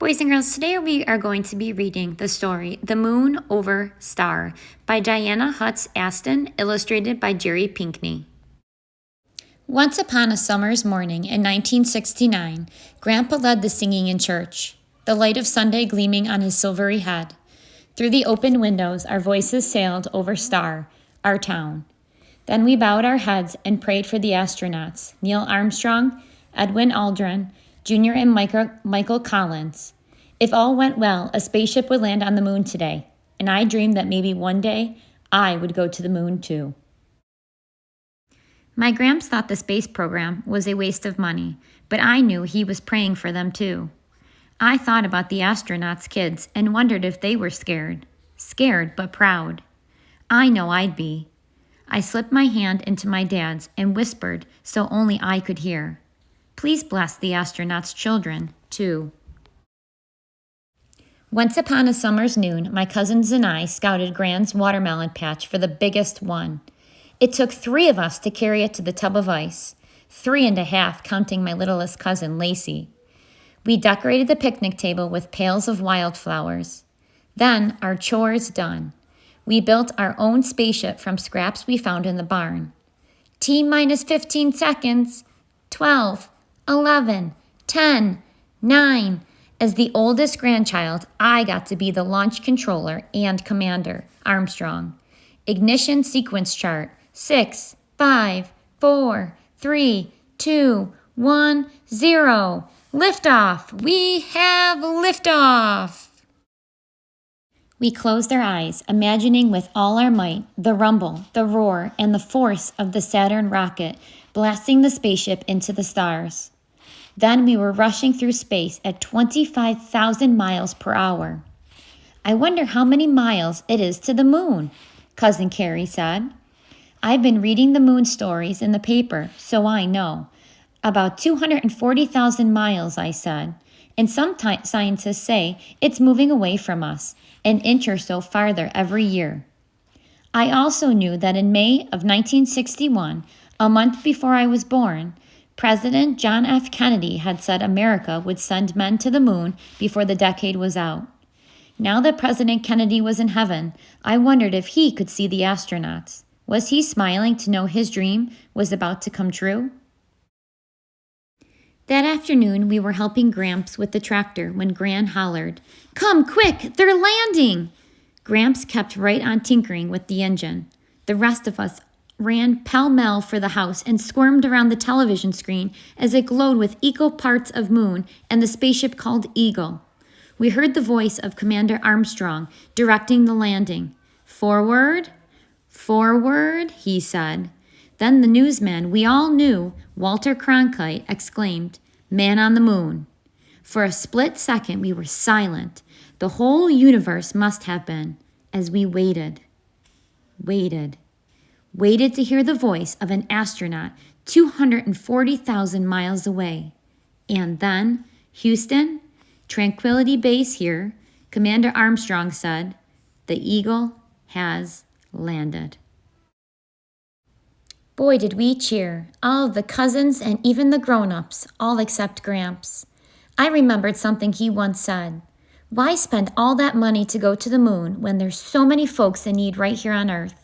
Boys and girls, today we are going to be reading the story The Moon Over Star by Diana Hutz Aston, illustrated by Jerry Pinkney. Once upon a summer's morning in 1969, Grandpa led the singing in church, the light of Sunday gleaming on his silvery head. Through the open windows, our voices sailed over Star, our town. Then we bowed our heads and prayed for the astronauts, Neil Armstrong, Edwin Aldrin, Jr. and Michael Collins. If all went well, a spaceship would land on the moon today, and I dreamed that maybe one day I would go to the moon too. My Gramps thought the space program was a waste of money, but I knew he was praying for them too. I thought about the astronauts' kids and wondered if they were scared but proud. I know I'd be. I slipped my hand into my dad's and whispered so only I could hear. Please bless the astronauts' children, too. Once upon a summer's noon, my cousins and I scouted Gran's watermelon patch for the biggest one. It took 3 of us to carry it to the tub of ice, 3 and a half counting my littlest cousin, Lacey. We decorated the picnic table with pails of wildflowers. Then, our chores done, we built our own spaceship from scraps we found in the barn. T-minus 15 seconds, 12, 11, 10, 9. As the oldest grandchild, I got to be the launch controller and commander, Armstrong. Ignition sequence chart, 6, 5, 4, 3, 2, 1, 0. Liftoff! We have liftoff! We closed our eyes, imagining with all our might the rumble, the roar, and the force of the Saturn rocket blasting the spaceship into the stars. Then we were rushing through space at 25,000 miles per hour. I wonder how many miles it is to the moon, Cousin Carrie said. I've been reading the moon stories in the paper, so I know. About 240,000 miles, I said. And some scientists say it's moving away from us, an inch or so farther every year. I also knew that in May of 1961, a month before I was born, President John F. Kennedy had said America would send men to the moon before the decade was out. Now that President Kennedy was in heaven, I wondered if he could see the astronauts. Was he smiling to know his dream was about to come true? That afternoon, we were helping Gramps with the tractor when Gran hollered, "Come quick, they're landing!" Gramps kept right on tinkering with the engine. The rest of us ran pell-mell for the house and squirmed around the television screen as it glowed with equal parts of moon and the spaceship called Eagle. We heard the voice of Commander Armstrong directing the landing. "Forward, forward," he said. Then the newsman we all knew, Walter Cronkite, exclaimed, "Man on the moon." For a split second we were silent. The whole universe must have been, as we waited to hear the voice of an astronaut 240,000 miles away. And then, "Houston, Tranquility Base here," Commander Armstrong said. "The Eagle has landed." Boy, did we cheer, all of the cousins and even the grown-ups, all except Gramps. I remembered something he once said. Why spend all that money to go to the moon when there's so many folks in need right here on Earth?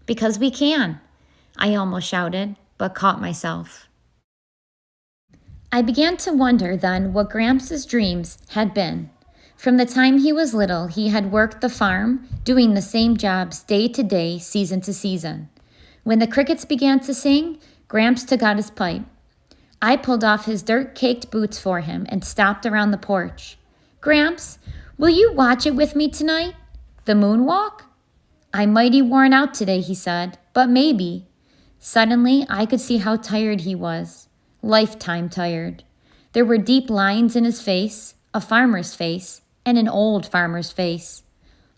Because we can, I almost shouted, but caught myself. I began to wonder then what Gramps' dreams had been. From the time he was little, he had worked the farm, doing the same jobs day to day, season to season. When the crickets began to sing, Gramps took out his pipe. I pulled off his dirt-caked boots for him and stopped around the porch. "Gramps, will you watch it with me tonight? The moonwalk?" "I'm mighty worn out today," he said, "but maybe." Suddenly, I could see how tired he was. Lifetime tired. There were deep lines in his face, a farmer's face, and an old farmer's face.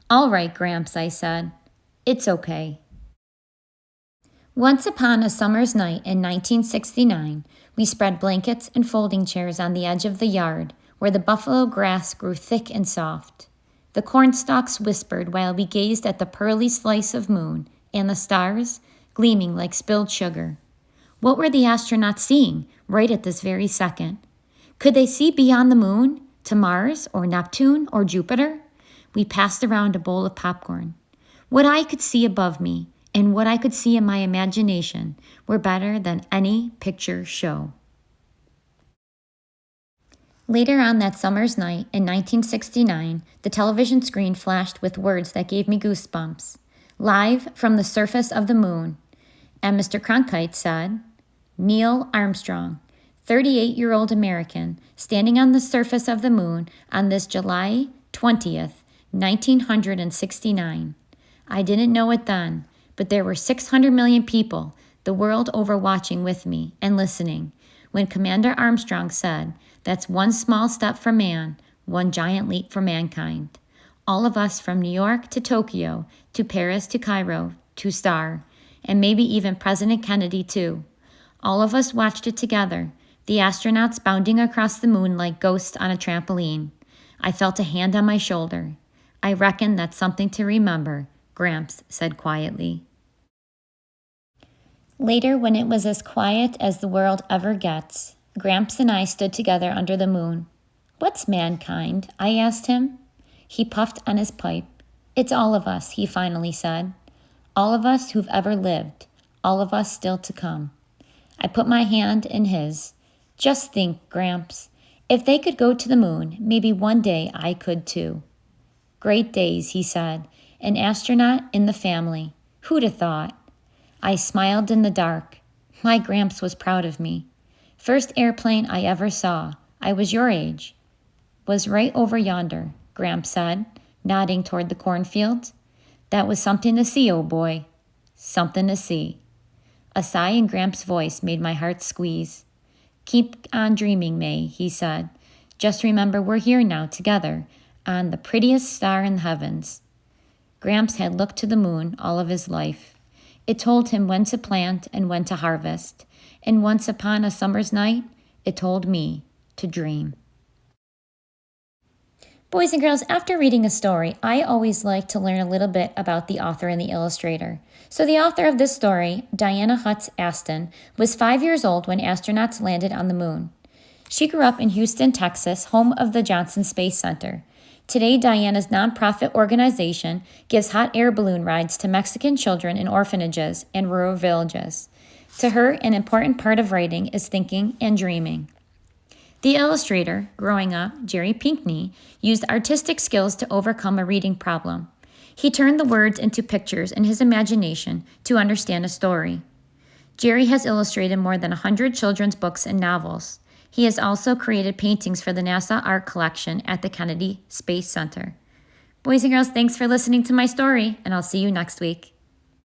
"All right, Gramps," I said. "It's okay." Once upon a summer's night in 1969, we spread blankets and folding chairs on the edge of the yard where the buffalo grass grew thick and soft. The cornstalks whispered while we gazed at the pearly slice of moon and the stars gleaming like spilled sugar. What were the astronauts seeing right at this very second? Could they see beyond the moon, To Mars or Neptune or Jupiter? We passed around a bowl of popcorn. What I could see above me and what I could see in my imagination were better than any picture show. Later on that summer's night in 1969, the television screen flashed with words that gave me goosebumps. Live from the surface of the moon. And Mr. Cronkite said, Neil Armstrong, 38-year-old American, standing on the surface of the moon on this July 20th, 1969. I didn't know it then, but there were 600 million people the world over watching with me and listening when Commander Armstrong said, that's one small step for man, one giant leap for mankind. All of us from New York to Tokyo, to Paris to Cairo, to Star, and maybe even President Kennedy too. All of us watched it together, the astronauts bounding across the moon like ghosts on a trampoline. I felt a hand on my shoulder. I reckon that's something to remember, Gramps said quietly. Later, when it was as quiet as the world ever gets, Gramps and I stood together under the moon. What's mankind? I asked him. He puffed on his pipe. It's all of us, he finally said. All of us who've ever lived. All of us still to come. I put my hand in his. Just think, Gramps. If they could go to the moon, maybe one day I could too. Great days, he said. An astronaut in the family. Who'd have thought? I smiled in the dark. My Gramps was proud of me. First airplane I ever saw, I was your age, was right over yonder, Gramps said, nodding toward the cornfield. That was something to see, oh boy. Something to see. A sigh in Gramps' voice made my heart squeeze. Keep on dreaming, May, he said. Just remember we're here now together on the prettiest star in the heavens. Gramps had looked to the moon all of his life. It told him when to plant and when to harvest. And once upon a summer's night, it told me to dream. Boys and girls, after reading a story, I always like to learn a little bit about the author and the illustrator. So the author of this story, Diana Hutz Aston, was 5 years old when astronauts landed on the moon. She grew up in Houston, Texas, home of the Johnson Space Center. Today, Diana's nonprofit organization gives hot air balloon rides to Mexican children in orphanages and rural villages. To her, an important part of writing is thinking and dreaming. The illustrator, growing up, Jerry Pinkney, used artistic skills to overcome a reading problem. He turned the words into pictures in his imagination to understand a story. Jerry has illustrated more than 100 children's books and novels. He has also created paintings for the NASA Art Collection at the Kennedy Space Center. Boys and girls, thanks for listening to my story, and I'll see you next week.